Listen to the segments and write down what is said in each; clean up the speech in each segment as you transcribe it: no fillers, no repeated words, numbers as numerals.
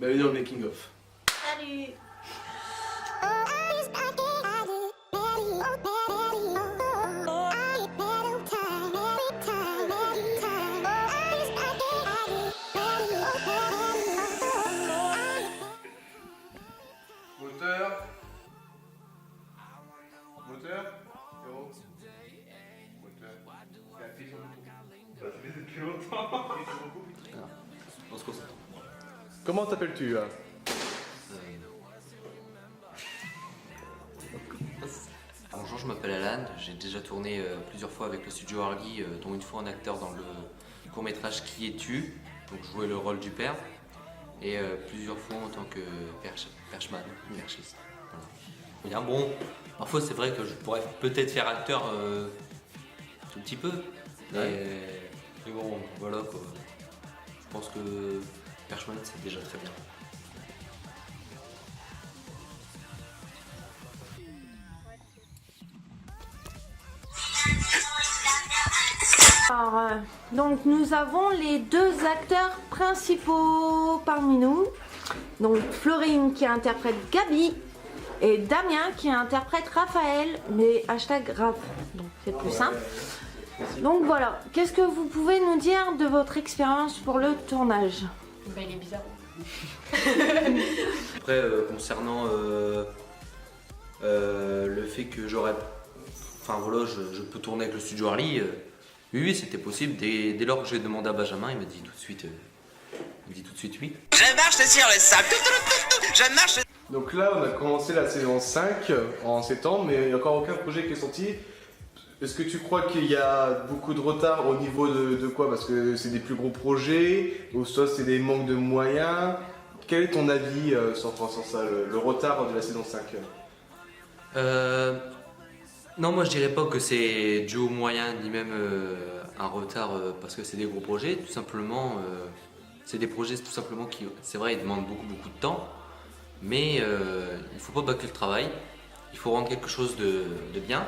Bienvenue dans le making of. Salut. Moteur. Moteur. Zéro. Moteur. C'est appuyé sur le bouton. Ça fait depuis longtemps. On se concentre. Comment t'appelles-tu Bonjour, je m'appelle Alan, j'ai déjà tourné plusieurs fois avec le studio Harley, dont une fois en acteur dans le court-métrage Qui es-tu, donc je jouais le rôle du père, et plusieurs fois en tant que perchman, perchiste. Voilà. Bien, bon, parfois c'est vrai que je pourrais peut-être faire acteur tout petit peu, mais bon, voilà quoi. Je pense que perchman c'est déjà très bien. Alors, donc nous avons les deux acteurs principaux parmi nous. Donc Florine qui interprète Gabi et Damien qui interprète Raphaël, mais hashtag Raph, donc c'est plus simple. Donc voilà, qu'est-ce que vous pouvez nous dire de votre expérience pour le tournage? Bah, il est bizarre. Après, concernant le fait que j'aurais... Enfin voilà, je peux tourner avec le studio Harley, oui, c'était possible. Dès lors que j'ai demandé à Benjamin, il m'a dit tout de suite oui. Je marche sur le sable. Je marche. Donc là, on a commencé la saison 5 en septembre, mais il n'y a encore aucun projet qui est sorti. Est-ce que tu crois qu'il y a beaucoup de retard au niveau de quoi? Parce que c'est des plus gros projets, ou soit c'est des manques de moyens. Quel est ton avis sur ça, le retard de la saison 5? Non, moi je dirais pas que c'est dû aux moyens, ni même un retard parce que c'est des gros projets. Tout simplement, c'est des projets tout simplement qui, c'est vrai, ils demandent beaucoup de temps, mais il faut pas bâcler le travail. Il faut rendre quelque chose de bien,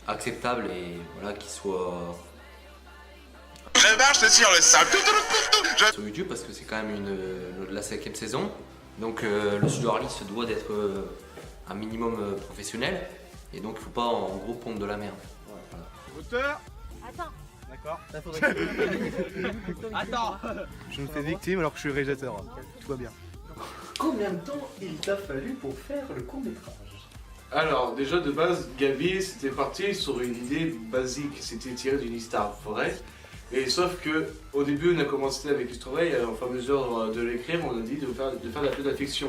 acceptable et voilà, qui soit Je marche sur le sable. sur YouTube parce que c'est quand même la 5e saison. Donc le studio Harley se doit d'être un minimum professionnel. Et donc il faut pas en gros pondre de la merde. Voilà. Moteur. Attends. D'accord. Attends. Je me fais victime alors que je suis réalisateur. Tout va bien. Combien de temps il t'a fallu pour faire le court-métrage? Alors déjà de base, Gabi c'était parti sur une idée basique, c'était tiré d'une histoire vraie. Et sauf que au début on a commencé avec l'histoire vraie et au fur et à mesure de l'écrire on a dit de faire de la fiction.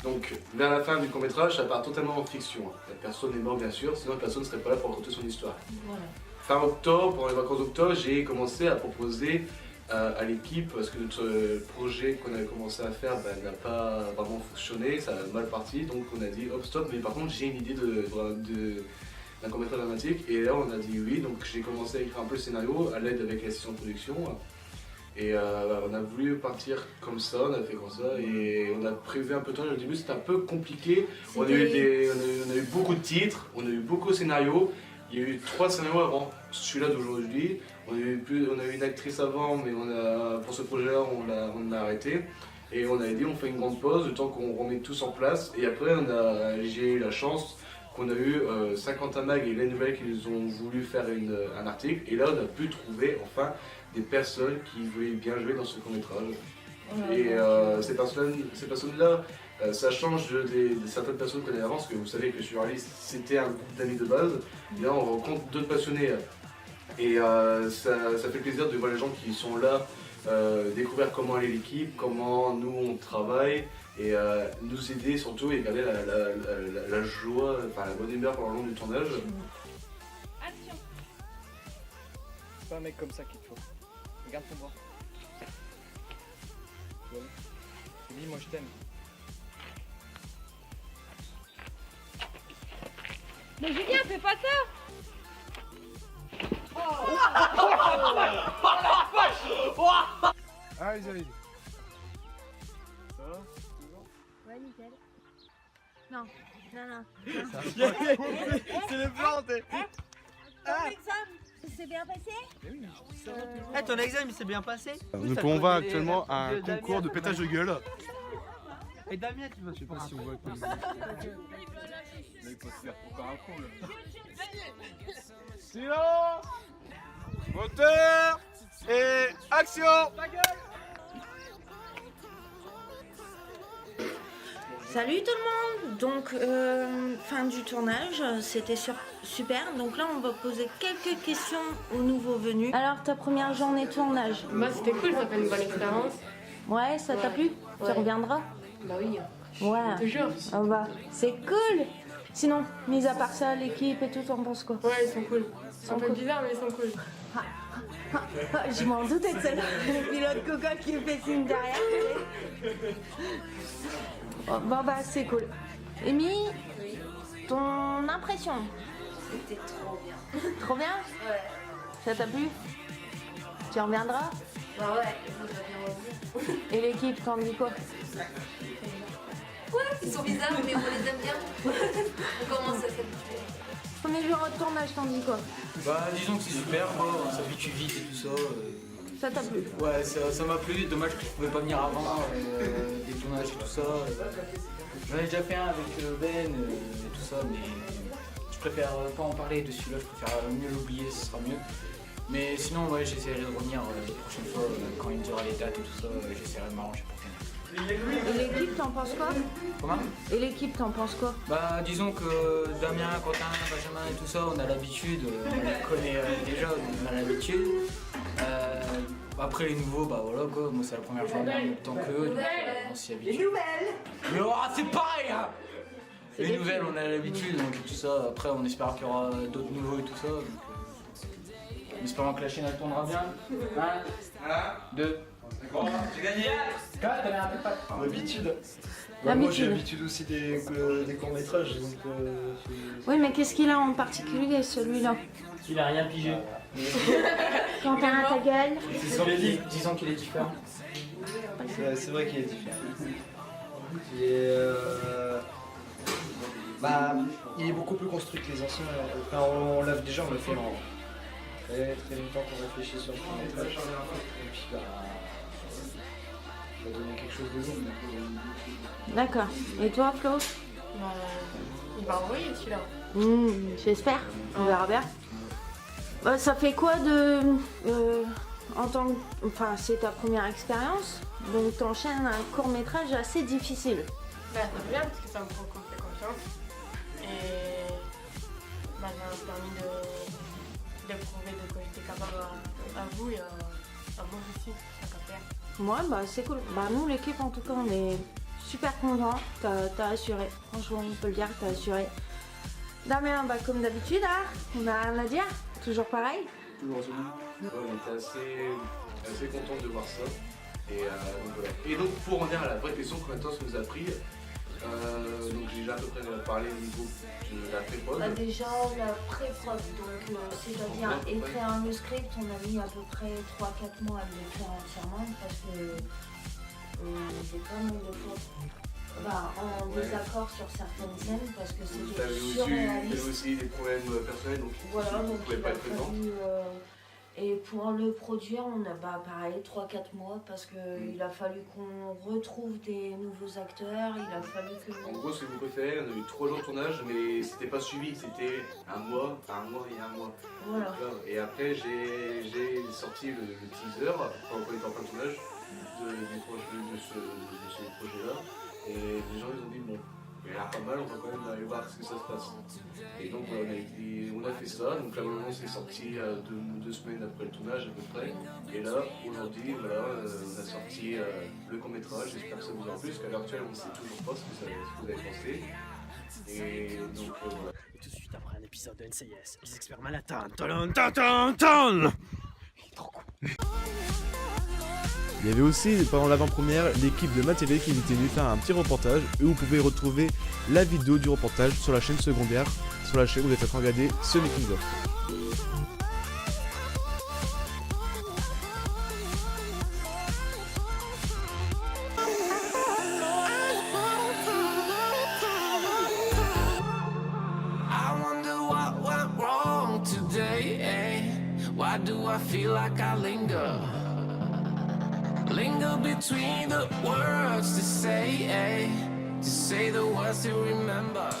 Donc vers la fin du court-métrage ça part totalement en fiction. La personne est morte bien sûr, sinon la personne ne serait pas là pour raconter son histoire. Voilà. Fin octobre, pendant les vacances d'octobre, j'ai commencé à proposer à l'équipe, parce que notre projet qu'on avait commencé à faire n'a pas vraiment fonctionné, ça a mal parti, donc on a dit hop stop, mais par contre j'ai une idée d'un court-métrage dramatique, et là on a dit oui, donc j'ai commencé à écrire un peu le scénario à l'aide avec l'assistant de production, et on a voulu partir comme ça, on a fait comme ça, et on a prévu un peu de temps, au début c'était un peu compliqué, on a eu beaucoup de titres, on a eu beaucoup de scénarios. Il y a eu 3 scénarios avant celui-là d'aujourd'hui. On a eu une actrice avant, mais pour ce projet-là, on l'a arrêté. Et on a dit, on fait une grande pause, le temps qu'on remet tous en place. Et après, j'ai eu la chance qu'on a eu 50 Mag et les nouvelles qui nous ont voulu faire un article. Et là, on a pu trouver enfin des personnes qui voulaient bien jouer dans ce court-métrage. Et ces personnes-là, ça change de certaines personnes qu'on avait avant, parce que vous savez que sur Alice, c'était un groupe d'amis de base. Et là, on rencontre d'autres passionnés. Et ça fait plaisir de voir les gens qui sont là, découvrir comment est l'équipe, comment nous on travaille, et nous aider surtout et garder la joie, enfin la bonne humeur pendant le long du tournage. Action. C'est pas un mec comme ça qu'il te faut. Regarde ton bras. Dis moi je t'aime. Mais Julien, fais pas ça. Allez. Ça va? Toujours? Ouais, nickel. Non. C'est le plan, t'es. Ton examen. s'est bien passé? Eh, ton examen il s'est bien passé? Donc on va actuellement à un concours de pétage de gueule. Et Damien, tu vas. Je sais pas si on voit quoi. Il faut se faire encore un con là. Silence, moteur et action. Salut tout le monde. Donc fin du tournage, c'était super. Donc là on va poser quelques questions aux nouveaux venus. Alors ta première journée de tournage? Bah c'était cool, ça fait une bonne expérience. Ouais, ça t'a plu? Tu reviendras? Bah oui, Ouais. toujours. Ah bah, c'est cool. Sinon, mis à part ça, l'équipe et tout, t'en penses quoi? Ouais, ils sont cool. Ils sont un peu bizarres, mais ils sont cool. Je m'en doutais de celle-là. Le pilote Coca qui me fait signe derrière. Bon bah, c'est cool. Amy, ton impression? C'était trop bien. Trop bien? Ouais. Ça t'a plu? Tu reviendras? Bah ouais, il va bien revenir. Et l'équipe, t'en dis quoi? Ouais, ils sont bizarres, mais on les aime bien. On commence à s'habituer. Premier jour de tournage, t'en dis quoi? Bah disons que c'est super, on s'habitue vite et tout ça. Ça t'a plu? Ouais, ça m'a plu, dommage que je pouvais pas venir avant des tournages et tout ça. J'en ai déjà fait un avec Ben et tout ça, mais je préfère pas en parler de celui-là, je préfère mieux l'oublier, ce sera mieux. Mais sinon, ouais, j'essaierai de revenir la prochaine fois, quand il me dira les dates et tout ça, j'essaierai de m'arranger pour venir. Et l'équipe, t'en penses quoi? Comment? Et l'équipe, t'en penses quoi? Bah disons que Damien, Quentin, Benjamin et tout ça, on a l'habitude, on les connaît déjà, on a l'habitude. Après les nouveaux, bah voilà quoi, moi c'est la première fois en même temps qu'eux, donc on s'y habitue. Les nouvelles! Mais oh, c'est pareil hein. Les nouvelles, on a l'habitude, donc tout ça, après on espère qu'il y aura d'autres nouveaux et tout ça. Donc, en espérant que la chaîne elle tournera bien. 1, 2. J'ai gagné! L'habitude. L'habitude. Moi j'ai l'habitude aussi des courts-métrages. Donc, Oui, mais qu'est-ce qu'il a en particulier, celui-là? Il a rien pigé. Quentin, ta gueule. Disons qu'il est différent. c'est vrai qu'il est différent. Il est beaucoup plus construit que les anciens. Enfin, on l'a déjà, on l'a fait en très longtemps qu'on réfléchit sur le court-métrage. Et puis ça va donner quelque chose de nouveau. D'accord. Et toi, Flo? Bah, il va envoyer celui-là. J'espère. On verra bien. Bah, ça fait quoi de... Enfin, c'est ta première expérience, donc t'enchaînes un court-métrage assez difficile. Bah, c'est bien parce que ça me fait confiance. Et bah, ça m'a permis de prouver de quoi j'étais capable à vous et à moi aussi, à faire. Moi, bah c'est cool. Bah nous, l'équipe, en tout cas, on est super contents. T'as assuré. Franchement, on peut le dire, t'as assuré. Damien, bah comme d'habitude, hein, on a rien à dire. Toujours pareil. Toujours aussi. Ouais, on était assez contents de voir ça. Et, donc, voilà. Et donc pour en venir à la vraie question, combien de temps ça nous a pris? Donc j'ai déjà à peu près parlé au niveau de la pré-prod. Bah déjà la pré-prod, donc c'est-à-dire écrire le script, on a mis à peu près 3-4 mois à l'écrire entièrement parce que j'ai pas mal de fois en désaccord sur certaines scènes parce que c'était surréaliste. Il y avait aussi des problèmes personnels, donc voilà, on ne donc pouvait pas être présent. Et pour le produire, on a pareil 3-4 mois parce qu'il a fallu qu'on retrouve des nouveaux acteurs, il a fallu que... En gros, ce que vous préférez, on a eu 3 jours de tournage, mais c'était pas suivi, c'était un mois et un mois. Voilà. Et après, j'ai sorti le teaser, quand on était en plein tournage, de ce projet-là. Et les gens ils ont dit bon, il a l'air pas mal, on va quand même aller voir ce que ça se passe. Et donc on a fait ça, donc là maintenant c'est sorti 2 semaines après le tournage à peu près. Et là, aujourd'hui, voilà, on a sorti le court-métrage, j'espère que ça vous a plu, parce qu'à l'heure actuelle on ne sait toujours pas ce que vous avez pensé. Et donc voilà. Et tout de suite après un épisode de NCIS, les experts Manhattan. Il est trop cool. Il y avait aussi, pendant l'avant-première, l'équipe de MaTV qui était venue faire un petit reportage et vous pouvez retrouver la vidéo du reportage sur la chaîne secondaire, sur la chaîne où vous êtes en train de regarder ce making of. I feel like I linger. Linger between the words to say the words to remember.